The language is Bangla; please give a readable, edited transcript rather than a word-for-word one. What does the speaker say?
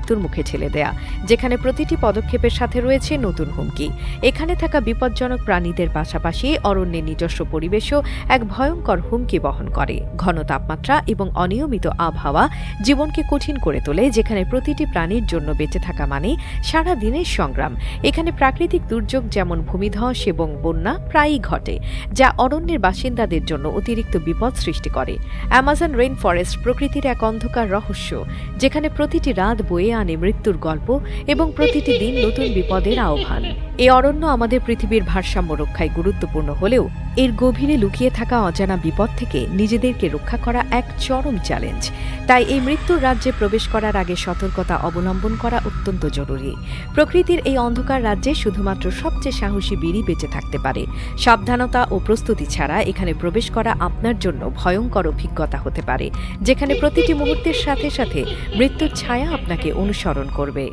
মৃত্যুর মুখে ঠেলে দেয়া, যেখানে প্রতিটি পদক্ষেপের সাথে রয়েছে নতুন হুমকি। এখানে থাকা বিপজ্জনক প্রাণীদের পাশাপাশি অরণ্যের নিজস্ব পরিবেশও এক ভয়ঙ্কর হুমকি বহন করে। ঘন তাপমাত্রা এবং অনিয়মিত আবহাওয়া জীবনকে কঠিন করে তোলে, যেখানে প্রতিটি প্রাণীর জন্য বেঁচে থাকা মানে সারা দিনের সংগ্রাম। এখানে প্রাকৃতিক দুর্যোগ যেমন ভূমিধস এবং বন্যা প্রায়ই ঘটে, যা অরণ্যের বাসিন্দাদের জন্য অতিরিক্ত বিপদ সৃষ্টি করে। অ্যামাজন রেইন ফরেস্ট প্রকৃতির এক অন্ধকার রহস্য, যেখানে প্রতিটি রাত বয়ে আনে মৃত্যুর গল্প এবং প্রতিটি দিন নতুন বিপদের আহ্বান। এই অরণ্য আমাদের পৃথিবীর ভারসাম্য রক্ষায় গুরুত্বপূর্ণ হলেও এর গভীরে লুকিয়ে থাকা অজানা বিপদ থেকে নিজেদেরকে রক্ষা করা এক চরম চ্যালেঞ্জ। তাই এই মৃত্যুর রাজ্যে প্রবেশ করার আগে সতর্কতা অবলম্বন করা অত্যন্ত জরুরি। প্রকৃতির এই অন্ধকার রাজ্যে শুধুমাত্র সবচেয়ে সাহসী বীরই বেঁচে থাকতে পারে। সাবধানতা ও প্রস্তুতি ছাড়া এখানে প্রবেশ করা আপনার জন্য ভয়ঙ্কর অভিজ্ঞতা হতে পারে, যেখানে প্রতিটি মুহূর্তের সাথে সাথে মৃত্যুর ছায়া আপনাকে অনুসরণ করবে।